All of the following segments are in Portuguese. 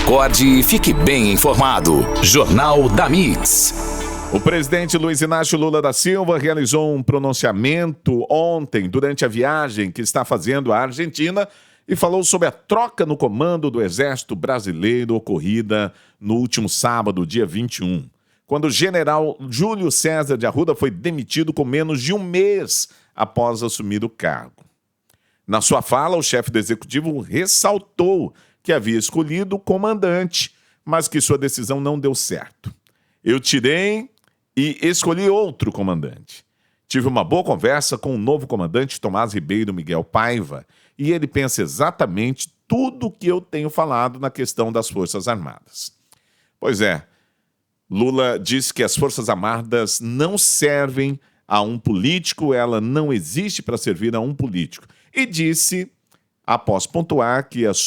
Acorde e fique bem informado. Jornal da Mix. O presidente Luiz Inácio Lula da Silva realizou um pronunciamento ontem durante a viagem que está fazendo à Argentina e falou sobre a troca no comando do Exército Brasileiro ocorrida no último sábado, dia 21, quando o general Júlio César de Arruda foi demitido com menos de um mês após assumir o cargo. Na sua fala, o chefe do Executivo ressaltou que havia escolhido o comandante, mas que sua decisão não deu certo. Eu tirei e escolhi outro comandante. Tive uma boa conversa com o novo comandante Tomás Ribeiro Miguel Paiva e ele pensa exatamente tudo o que eu tenho falado na questão das Forças Armadas. Pois é, Lula disse que as Forças Armadas não servem a um político, ela não existe para servir a um político. E disse, após pontuar, que as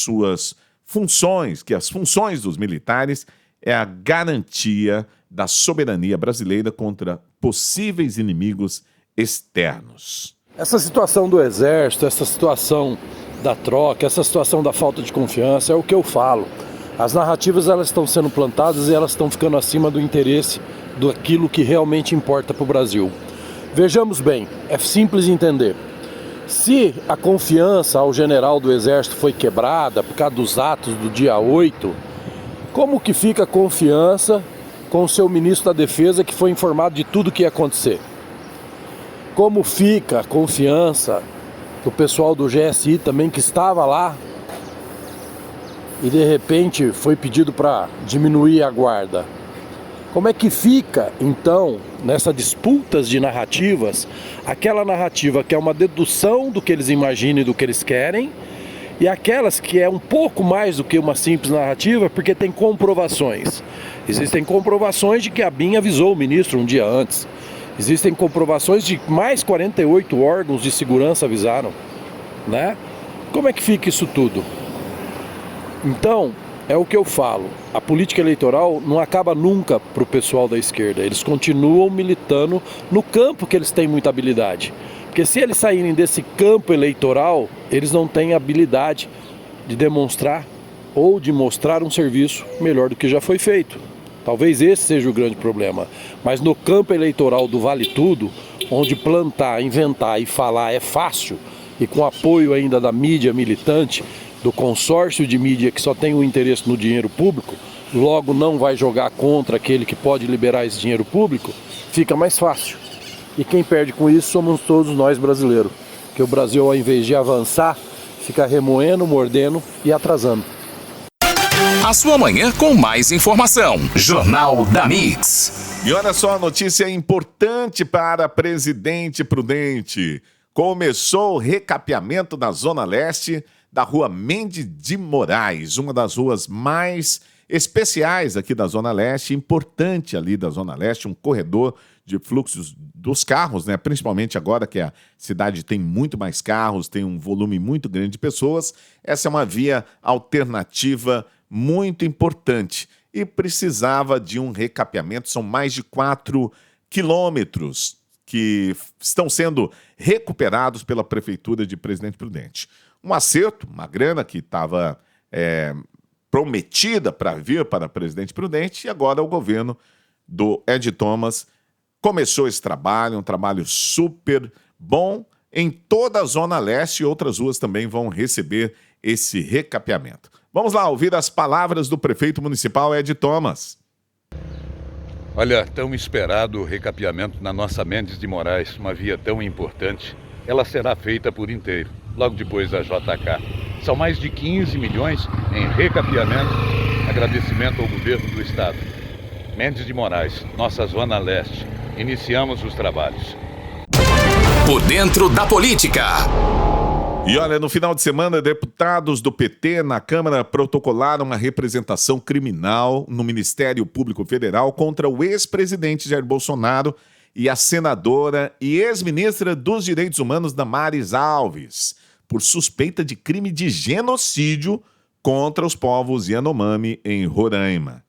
funções dos militares é a garantia da soberania brasileira contra possíveis inimigos externos. Essa situação do Exército, essa situação da troca, essa situação da falta de confiança, é o que eu falo. As narrativas elas estão sendo plantadas e elas estão ficando acima do interesse daquilo que realmente importa para o Brasil. Vejamos bem, é simples entender. Se a confiança ao general do Exército foi quebrada por causa dos atos do dia 8, como que fica a confiança com o seu ministro da Defesa que foi informado de tudo que ia acontecer? Como fica a confiança do pessoal do GSI também que estava lá e de repente foi pedido para diminuir a guarda? Como é que fica, então, nessas disputas de narrativas, aquela narrativa que é uma dedução do que eles imaginam e do que eles querem, e aquelas que é um pouco mais do que uma simples narrativa, porque tem comprovações. Existem comprovações de que a BIM avisou o ministro um dia antes. Existem comprovações de mais 48 órgãos de segurança avisaram, né? Como é que fica isso tudo? Então, é o que eu falo, a política eleitoral não acaba nunca para o pessoal da esquerda, eles continuam militando no campo que eles têm muita habilidade. Porque se eles saírem desse campo eleitoral, eles não têm habilidade de demonstrar ou de mostrar um serviço melhor do que já foi feito. Talvez esse seja o grande problema. Mas no campo eleitoral do Vale Tudo, onde plantar, inventar e falar é fácil, e com apoio ainda da mídia militante, do consórcio de mídia que só tem o interesse no dinheiro público, logo não vai jogar contra aquele que pode liberar esse dinheiro público, fica mais fácil. E quem perde com isso somos todos nós brasileiros. Porque o Brasil, ao invés de avançar, fica remoendo, mordendo e atrasando. A sua manhã com mais informação. Jornal da Mix. E olha só a notícia importante para Presidente Prudente. Começou o recapeamento na Zona Leste da Rua Mendes de Moraes, uma das ruas mais especiais aqui da Zona Leste, importante ali da Zona Leste, um corredor de fluxos dos carros, né? Principalmente agora que a cidade tem muito mais carros, tem um volume muito grande de pessoas. Essa é uma via alternativa muito importante e precisava de um recapeamento. São mais de 4 quilômetros que estão sendo recuperados pela Prefeitura de Presidente Prudente. Um acerto, uma grana que estava prometida para vir para Presidente Prudente, e agora o governo do Ed Thomas começou esse trabalho, um trabalho super bom em toda a Zona Leste, e outras ruas também vão receber esse recapeamento. Vamos lá ouvir as palavras do prefeito municipal Ed Thomas. Olha, tão esperado o recapeamento na nossa Mendes de Moraes, uma via tão importante. Ela será feita por inteiro, logo depois da JK. São mais de 15 milhões em recapeamento. Agradecimento ao governo do estado. Mendes de Moraes, nossa Zona Leste. Iniciamos os trabalhos. Por dentro da política. E olha, no final de semana, deputados do PT na Câmara protocolaram uma representação criminal no Ministério Público Federal contra o ex-presidente Jair Bolsonaro e a senadora e ex-ministra dos Direitos Humanos Damares Alves, por suspeita de crime de genocídio contra os povos Yanomami em Roraima.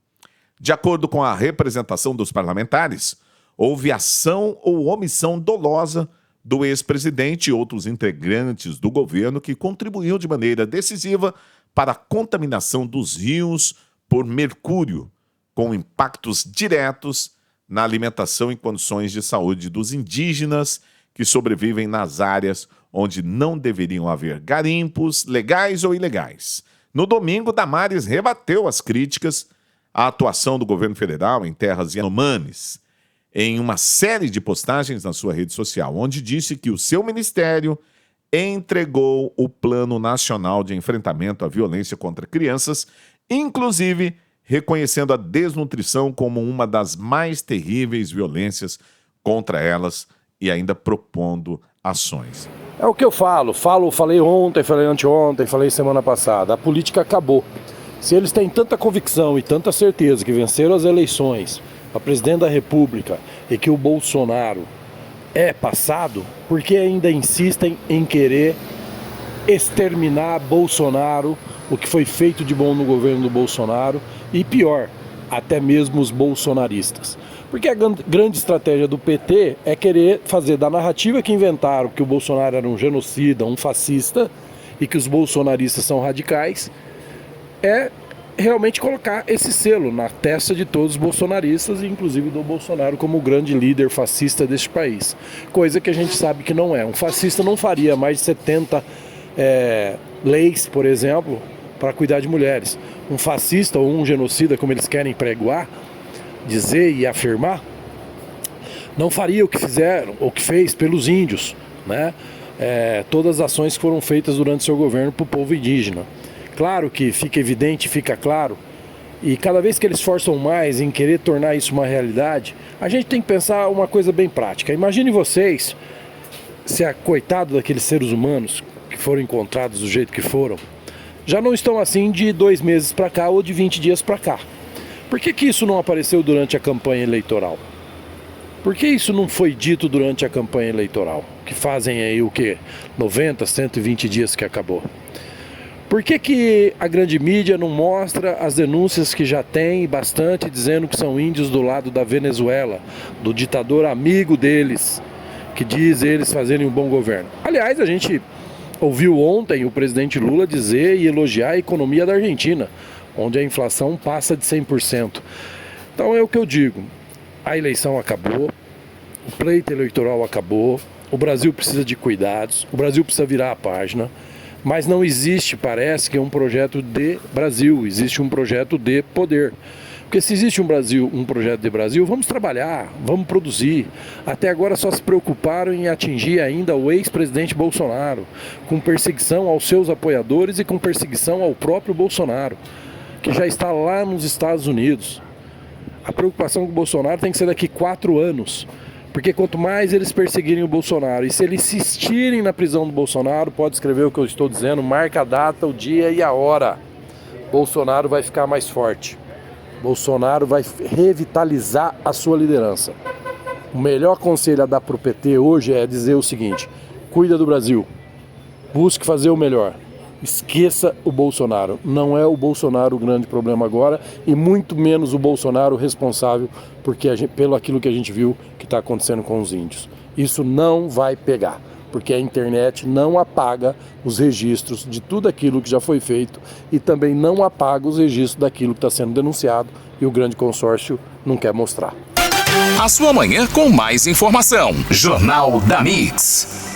De acordo com a representação dos parlamentares, houve ação ou omissão dolosa do ex-presidente e outros integrantes do governo que contribuiu de maneira decisiva para a contaminação dos rios por mercúrio, com impactos diretos na alimentação e condições de saúde dos indígenas que sobrevivem nas áreas onde não deveriam haver garimpos, legais ou ilegais. No domingo, Damares rebateu as críticas à atuação do governo federal em terras Yanomamis, em uma série de postagens na sua rede social, onde disse que o seu ministério entregou o Plano Nacional de Enfrentamento à Violência contra Crianças, inclusive reconhecendo a desnutrição como uma das mais terríveis violências contra elas e ainda propondo ações. É o que eu falei ontem, falei anteontem, falei semana passada. A política acabou. Se eles têm tanta convicção e tanta certeza que venceram as eleições para presidente da República e que o Bolsonaro é passado, por que ainda insistem em querer exterminar Bolsonaro, o que foi feito de bom no governo do Bolsonaro, e pior, até mesmo os bolsonaristas? Porque a grande estratégia do PT é querer fazer da narrativa que inventaram que o Bolsonaro era um genocida, um fascista, e que os bolsonaristas são radicais, é realmente colocar esse selo na testa de todos os bolsonaristas, inclusive do Bolsonaro como o grande líder fascista deste país. Coisa que a gente sabe que não é. Um fascista não faria mais de 70 leis, por exemplo, para cuidar de mulheres. Um fascista ou um genocida, como eles querem pregoar, dizer e afirmar, não faria o que fizeram, ou que fez pelos índios, né? Todas as ações que foram feitas durante seu governo para o povo indígena. Claro que fica evidente, fica claro, e cada vez que eles forçam mais em querer tornar isso uma realidade, a gente tem que pensar uma coisa bem prática. Imagine vocês, se a coitado daqueles seres humanos que foram encontrados do jeito que foram, já não estão assim de 2 meses para cá ou de 20 dias para cá. Por que isso não apareceu durante a campanha eleitoral? Por que isso não foi dito durante a campanha eleitoral? Que fazem aí o quê? 90, 120 dias que acabou. Por que a grande mídia não mostra as denúncias que já tem bastante, dizendo que são índios do lado da Venezuela, do ditador amigo deles, que diz eles fazerem um bom governo? Aliás, a gente ouviu ontem o presidente Lula dizer e elogiar a economia da Argentina, onde a inflação passa de 100%. Então é o que eu digo, a eleição acabou, o pleito eleitoral acabou, o Brasil precisa de cuidados, o Brasil precisa virar a página, mas não existe, parece que é um projeto de Brasil, existe um projeto de poder. Porque se existe um projeto de Brasil, vamos trabalhar, vamos produzir. Até agora só se preocuparam em atingir ainda o ex-presidente Bolsonaro, com perseguição aos seus apoiadores e com perseguição ao próprio Bolsonaro, que já está lá nos Estados Unidos. A preocupação com o Bolsonaro tem que ser daqui 4 anos, porque quanto mais eles perseguirem o Bolsonaro, e se eles insistirem na prisão do Bolsonaro, pode escrever o que eu estou dizendo, marca a data, o dia e a hora. Bolsonaro vai ficar mais forte. Bolsonaro vai revitalizar a sua liderança. O melhor conselho a dar para o PT hoje é dizer o seguinte: cuida do Brasil, busque fazer o melhor. Esqueça o Bolsonaro. Não é o Bolsonaro o grande problema agora e muito menos o Bolsonaro responsável pelo aquilo que a gente viu que está acontecendo com os índios. Isso não vai pegar, porque a internet não apaga os registros de tudo aquilo que já foi feito e também não apaga os registros daquilo que está sendo denunciado e o grande consórcio não quer mostrar. A sua manhã com mais informação. Jornal da Mix.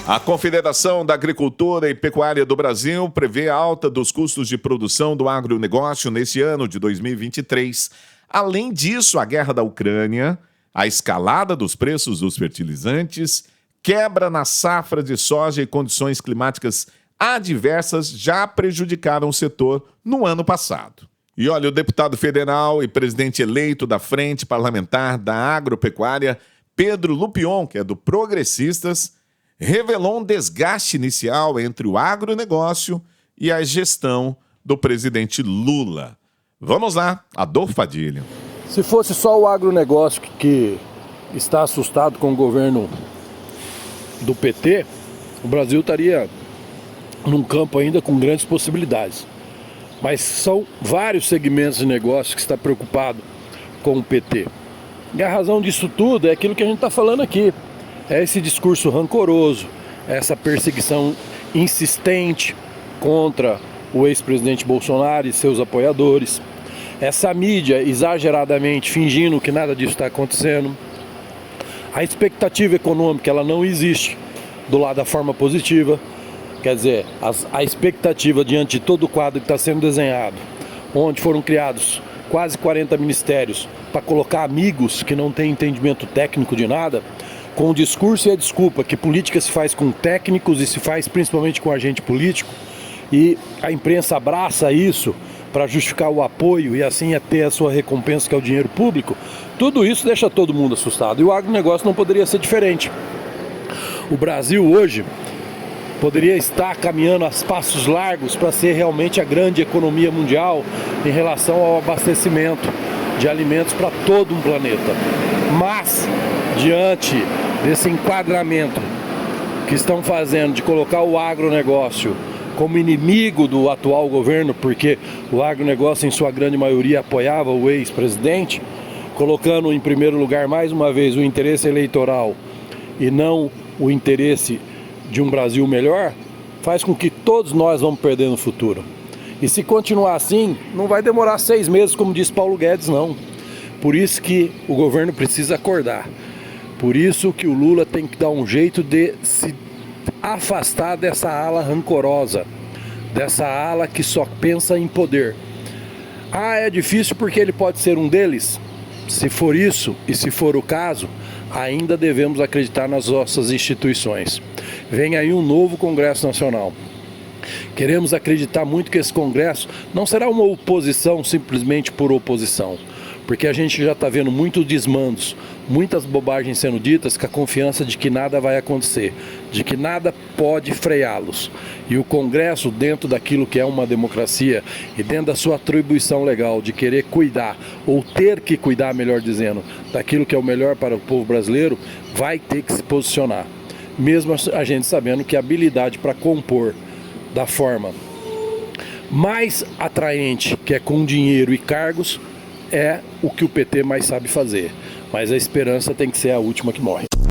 A Confederação da Agricultura e Pecuária do Brasil prevê a alta dos custos de produção do agronegócio nesse ano de 2023. Além disso, a guerra da Ucrânia, a escalada dos preços dos fertilizantes, quebra na safra de soja e condições climáticas adversas já prejudicaram o setor no ano passado. E olha, o deputado federal e presidente eleito da Frente Parlamentar da Agropecuária, Pedro Lupion, que é do Progressistas, revelou um desgaste inicial entre o agronegócio e a gestão do presidente Lula. Vamos lá, Adolfo Padilha. Se fosse só o agronegócio que está assustado com o governo do PT, o Brasil estaria num campo ainda com grandes possibilidades. Mas são vários segmentos de negócio que está preocupado com o PT. E a razão disso tudo é aquilo que a gente está falando aqui. É esse discurso rancoroso, essa perseguição insistente contra o ex-presidente Bolsonaro e seus apoiadores. essa mídia exageradamente fingindo que nada disso está acontecendo, a expectativa econômica ela não existe do lado da forma positiva, quer dizer, a expectativa diante de todo o quadro que está sendo desenhado, onde foram criados quase 40 ministérios para colocar amigos que não têm entendimento técnico de nada, com o discurso e a desculpa que política se faz com técnicos e se faz principalmente com agente político, e a imprensa abraça isso para justificar o apoio e assim é ter a sua recompensa, que é o dinheiro público. Tudo isso deixa todo mundo assustado, e o agronegócio não poderia ser diferente. O Brasil hoje poderia estar caminhando a passos largos para ser realmente a grande economia mundial em relação ao abastecimento de alimentos para todo um planeta. Mas, diante desse enquadramento que estão fazendo de colocar o agronegócio como inimigo do atual governo, porque o agronegócio em sua grande maioria apoiava o ex-presidente, colocando em primeiro lugar mais uma vez o interesse eleitoral e não o interesse de um Brasil melhor, faz com que todos nós vamos perder no futuro. E se continuar assim, não vai demorar 6 meses, como disse Paulo Guedes, não. Por isso que o governo precisa acordar. Por isso que o Lula tem que dar um jeito de se afastar dessa ala rancorosa, dessa ala que só pensa em poder. Ah, é difícil porque ele pode ser um deles? Se for isso, e se for o caso, ainda devemos acreditar nas nossas instituições. Vem aí um novo Congresso Nacional. Queremos acreditar muito que esse Congresso não será uma oposição simplesmente por oposição, porque a gente já está vendo muitos desmandos, muitas bobagens sendo ditas, com a confiança de que nada vai acontecer, de que nada pode freá-los. E o Congresso, dentro daquilo que é uma democracia e dentro da sua atribuição legal de querer cuidar, ou ter que cuidar, melhor dizendo, daquilo que é o melhor para o povo brasileiro, vai ter que se posicionar. Mesmo a gente sabendo que a habilidade para compor da forma mais atraente, que é com dinheiro e cargos, é o que o PT mais sabe fazer. Mas a esperança tem que ser a última que morre.